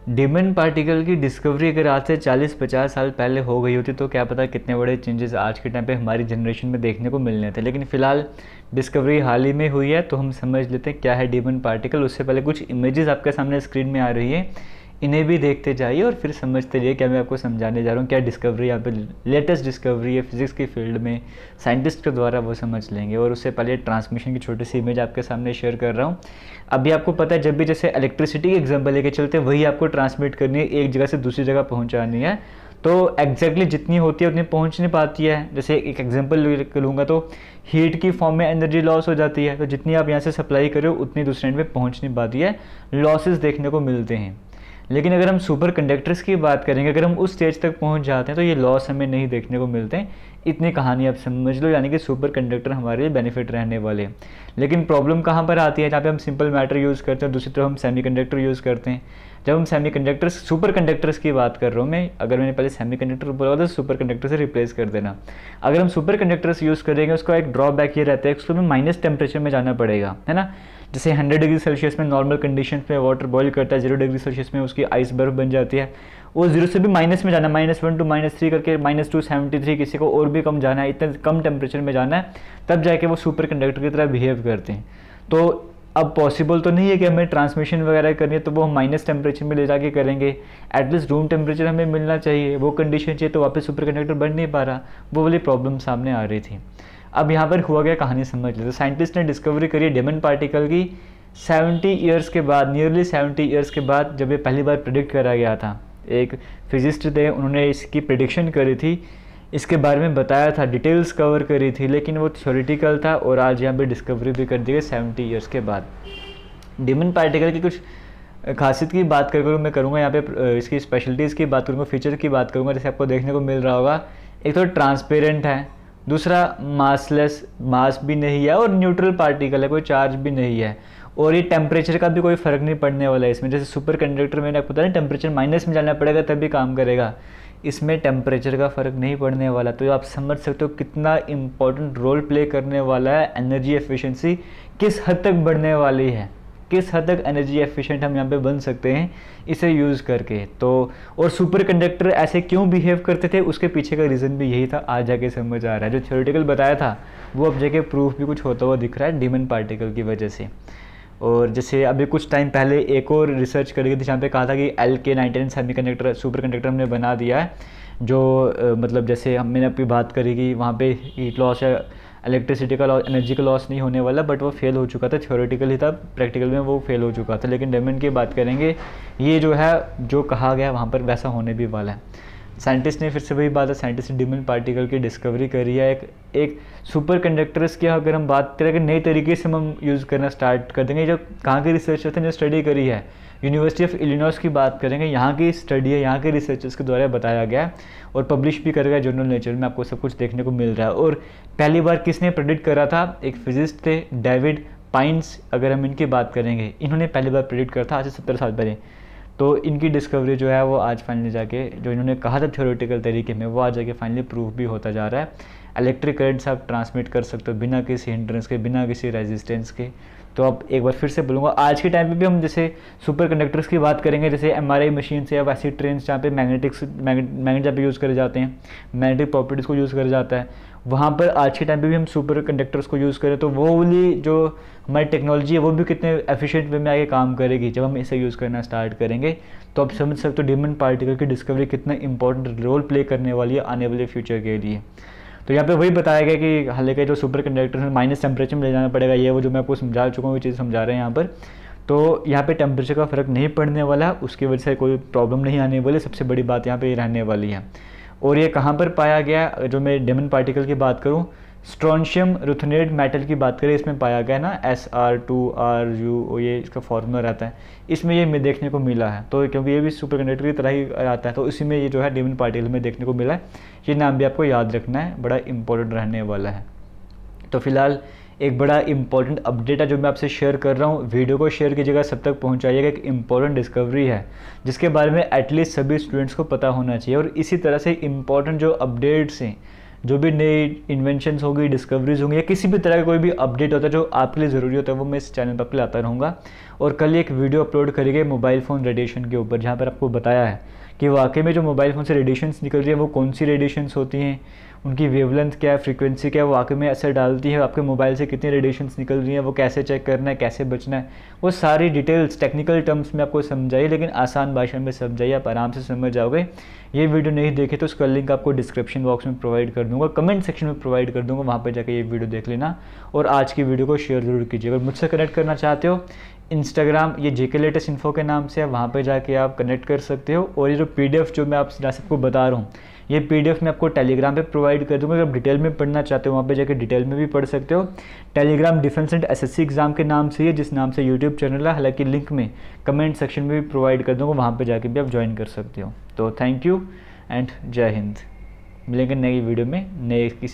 Demon particle की discovery अगर आज से 40-50 साल पहले हो गई होती तो क्या पता कितने बड़े चेंजेस आज के टाइम पे हमारी जनरेशन में देखने को मिलने थे। लेकिन फ़िलहाल डिस्कवरी हाल ही में हुई है, तो हम समझ लेते हैं क्या है डिमन पार्टिकल। उससे पहले कुछ इमेजेस आपके सामने स्क्रीन में आ रही है, इन्हें भी देखते जाइए और फिर समझते जाइए क्या मैं आपको समझाने जा रहा हूँ। क्या डिस्कवरी यहाँ पे लेटेस्ट डिस्कवरी है फिज़िक्स की फील्ड में साइंटिस्ट के द्वारा, वो समझ लेंगे। और उससे पहले ट्रांसमिशन की छोटी सी इमेज आपके सामने शेयर कर रहा हूँ। अभी आपको पता है जब भी जैसे इलेक्ट्रिसिटी की एग्जाम्पल लेके चलते हैं, वही आपको ट्रांसमिट करनी है, एक जगह से दूसरी जगह पहुँचानी है। तो एग्जैक्टली जितनी होती है उतनी पहुंच नहीं पाती है। जैसे एक एग्जांपल लूँगा तो हीट की फॉर्म में एनर्जी लॉस हो जाती है, तो जितनी आप यहाँ से सप्लाई करो उतनी दूसरे एंड पे पहुंच नहीं पाती है, लॉसेस देखने को मिलते हैं। लेकिन अगर हम सुपर कंडक्टर्स की बात करेंगे, अगर हम उस स्टेज तक पहुंच जाते हैं तो ये लॉस हमें नहीं देखने को मिलते हैं। इतनी कहानी आप समझ लो, यानी कि सुपर कंडक्टर हमारे लिए बेनिफिट रहने वाले हैं। लेकिन प्रॉब्लम कहाँ पर आती है, जहाँ पे हम सिंपल मैटर यूज़ करते हैं, दूसरी तरफ हम सेमीकंडक्टर यूज़ करते हैं। जब हम सेमीकंडक्टर्स सुपर कंडक्टर्स की बात कर रहा हूँ मैं, अगर मैंने पहले सेमीकंडक्टर बोला तो सुपर कंडक्टर से रिप्लेस कर देना। अगर हम सुपर कंडक्टर्स यूज़ करेंगे, उसका एक ड्रॉबैक ये रहता है, उसको हमें माइनस टेम्परेचर में जाना पड़ेगा, है ना। जैसे 100 डिग्री सेल्सियस में नॉर्मल कंडीशन में वाटर बॉईल करता है, 0 डिग्री सेल्सियस में उसकी आइस बर्फ बन जाती है। वो 0 से भी माइनस में जाना, -1 to -3 करके -273, किसी को और भी कम जाना है, इतने कम टेम्परेचर में जाना है, तब जाके वो सुपर कंडक्टर की तरह बिहेव करते हैं। तो अब पॉसिबल तो नहीं है कि हमें ट्रांसमिशन वगैरह करनी है तो वो हम माइनस टेम्परेचर में ले जाके करेंगे। एटलीस्ट रूम टेम्परेचर हमें मिलना चाहिए, वो कंडीशन चाहिए, तो वापस सुपर कंडक्टर बन नहीं पा रहा, वो वाली प्रॉब्लम सामने आ रही थी। अब यहाँ पर हुआ गया, कहानी समझ लेते। साइंटिस्ट ने डिस्कवरी करी डिमन पार्टिकल की 70 ईयर्स के बाद, नियरली 70 ईयर्स के बाद, जब ये पहली बार प्रिडिक्ट करा गया था। एक फिजिस्ट थे, उन्होंने इसकी प्रिडिक्शन करी थी, इसके बारे में बताया था, डिटेल्स कवर करी थी, लेकिन वो थ्योरेटिकल था और आज यहाँ पे डिस्कवरी भी कर दी गई 70 ईयर्स के बाद। डिमन पार्टिकल की कुछ खासियत की बात कर मैं करूँगा यहाँ पे, इसकी स्पेशलिटीज़ की बात करूँगा, फीचर की बात करूँगा। जैसे आपको देखने को मिल रहा होगा, एक तो ट्रांसपेरेंट है, दूसरा मासलेस, मास भी नहीं है, और न्यूट्रल पार्टिकल है, कोई चार्ज भी नहीं है, और ये टेम्परेचर का भी कोई फ़र्क नहीं पड़ने वाला है इसमें। जैसे सुपर कंडक्टर मैंने आपको बताया टेम्परेचर माइनस में जाना पड़ेगा तभी काम करेगा, इसमें टेम्परेचर का फ़र्क नहीं पड़ने वाला। तो आप समझ सकते हो कितना इंपॉर्टेंट रोल प्ले करने वाला है। एनर्जी एफिशिएंसी किस हद तक बढ़ने वाली है, किस हद तक एनर्जी एफिशिएंट हम यहाँ पे बन सकते हैं इसे यूज़ करके। तो और सुपर कंडक्टर ऐसे क्यों बिहेव करते थे, उसके पीछे का रीज़न भी यही था, आज जाके समझ आ रहा है। जो थ्योरेटिकल बताया था वो अब जाके प्रूफ भी कुछ होता हुआ दिख रहा है डिमन पार्टिकल की वजह से। और जैसे अभी कुछ टाइम पहले एक और रिसर्च करी गई थी, जहाँ पे कहा था कि LK99 सेमीकंडक्टर सुपर कंडक्टर हमने बना दिया है, जो मतलब जैसे मैंने अपनी बात करी कि वहाँ पे हीट लॉस या इलेक्ट्रिसिटी का लॉस, एनर्जी का लॉस नहीं होने वाला, बट वो फेल हो चुका था, थ्योरेटिकल ही था, प्रैक्टिकल में वो फेल हो चुका था। लेकिन डिमन की बात करेंगे, ये जो है जो कहा गया वहाँ पर वैसा होने भी वाला है। साइंटिस्ट ने फिर से वही बात है, साइंटिस्ट ने डिमन पार्टिकल की डिस्कवरी करी है। एक सुपर कंडक्टर्स की अगर हम बात करें कि नए तरीके से हम यूज़ करना स्टार्ट कर देंगे, जो कहाँ के रिसर्चर्स ने स्टडी करी है, यूनिवर्सिटी ऑफ इलिनॉइस की बात करेंगे, यहाँ की स्टडी है, यहाँ के रिसर्चर्स के द्वारा बताया गया और पब्लिश भी करेगा जर्नल नेचर में, आपको सब कुछ देखने को मिल रहा है। और पहली बार किसने प्रेडिक्ट करा था, एक फिजिस्ट थे डेविड पाइंस, अगर हम इनकी बात करेंगे, इन्होंने पहली बार प्रेडिक्ट करा था आज से 70 साल पहले। तो इनकी डिस्कवरी जो है वो आज फाइनली जाके, जो इन्होंने कहा था थ्योरेटिकल तरीके में, वो आज जाके फाइनली प्रूफ भी होता जा रहा है। इलेक्ट्रिक करंट्स आप ट्रांसमिट कर सकते हो बिना किसी हिंड्रेंस के, बिना किसी रेजिस्टेंस के। तो अब एक बार फिर से बोलूँगा, आज के टाइम पे भी हम जैसे सुपर कंडक्टर्स की बात करेंगे, जैसे MRI मशीन से या वैसी ट्रेन जहाँ पे मैग्नेट जहाँ पे यूज़ करे जाते हैं, मैग्नेटिक प्रॉपर्टीज़ को यूज़ करा जाता है, वहाँ पर आज के टाइम पे भी हम सुपर कंडक्टर्स को यूज़ करें तो वो वाली जो हमारी टेक्नोलॉजी है वो भी कितने एफिशिएंट वे में आगे काम करेगी जब हम इसे यूज़ करना स्टार्ट करेंगे। तो आप समझ सकते हो डिमन पार्टिकल की डिस्कवरी कितना इंपॉर्टेंट रोल प्ले करने वाली है आने वाले फ्यूचर के लिए। तो यहाँ पे वही बताया गया कि हालांकि जो सुपर कंडक्टर है माइनस टेम्परेचर में ले जाना पड़ेगा, ये वो जो मैं आपको समझा चुका हूँ, वो चीज़ समझा रहे हैं यहाँ पर। तो यहाँ पे टेम्परेचर का फ़र्क नहीं पड़ने वाला, उसकी वजह से कोई प्रॉब्लम नहीं आने वाली, सबसे बड़ी बात यहाँ पे रहने वाली है। और ये कहाँ पर पाया गया, जो मैं डिमन पार्टिकल की बात करूँ, स्ट्रोंशियम रुथनेट मेटल की बात करें, इसमें पाया गया ना, SR2RU, ये इसका फॉर्मूला रहता है, इसमें ये देखने को मिला है। तो क्योंकि ये भी सुपर कंडक्टर की तरह ही आता है, तो इसी में ये जो है डिमन पार्टिकल में देखने को मिला है। ये नाम भी आपको याद रखना है, बड़ा इंपॉर्टेंट रहने वाला है। तो फिलहाल एक बड़ा इंपॉर्टेंट अपडेट है जो मैं आपसे शेयर कर रहा हूँ, वीडियो को शेयर कीजिएगा, सब तक पहुँचाइएगा। एक इंपॉर्टेंट डिस्कवरी है जिसके बारे में एटलीस्ट सभी स्टूडेंट्स को पता होना चाहिए। और इसी तरह से इंपॉर्टेंट जो अपडेट्स हैं, जो भी नई इन्वेंशंस होगी, डिस्कवरीज होंगी, या किसी भी तरह का कोई भी अपडेट होता है जो आपके लिए ज़रूरी होता है, वो मैं इस चैनल पर लाता रहूँगा। और कल एक वीडियो अपलोड करी गई मोबाइल फ़ोन रेडिएशन के ऊपर, जहाँ पर आपको बताया है कि वाकई में जो मोबाइल फ़ोन से रेडिएशंस निकल रही है वो कौन सी रेडिएशंस होती हैं, उनकी वेवलेंथ क्या है, फ्रीक्वेंसी क्या है, वो वाकई में असर डालती है, आपके मोबाइल से कितनी रेडिएशंस निकल रही हैं, वो कैसे चेक करना है, कैसे बचना है, वो सारी डिटेल्स टेक्निकल टर्म्स में आपको समझाइए, लेकिन आसान भाषा में समझाइए, आप आराम से समझ जाओगे। ये वीडियो नहीं देखे तो उसका लिंक आपको डिस्क्रिप्शन बॉक्स में प्रोवाइड कर दूंगा, कमेंट सेक्शन में प्रोवाइड कर दूंगा, वहाँ पर जाकर ये वीडियो देख लेना और आज की वीडियो को शेयर ज़रूर कीजिए। अगर मुझसे कनेक्ट करना चाहते हो, इंस्टाग्राम ये JK लेटेस्ट इन्फो के नाम से है, वहाँ पे जाके आप कनेक्ट कर सकते हो। और ये जो PDF जो मैं आपको बता रहा हूँ, ये PDF मैं आपको टेलीग्राम पे प्रोवाइड कर दूँगा। अगर आप डिटेल में पढ़ना चाहते हो वहाँ पे जाके डिटेल में भी पढ़ सकते हो। Telegram defence and SSC exam के नाम से है, जिस नाम से यूट्यूब चैनल है, हालांकि लिंक में कमेंट सेक्शन में भी प्रोवाइड कर दूँगा, वहाँ पर जाके भी आप ज्वाइन कर सकते हो। तो थैंक यू एंड जय हिंद। मिलेंगे नई वीडियो में नए किसी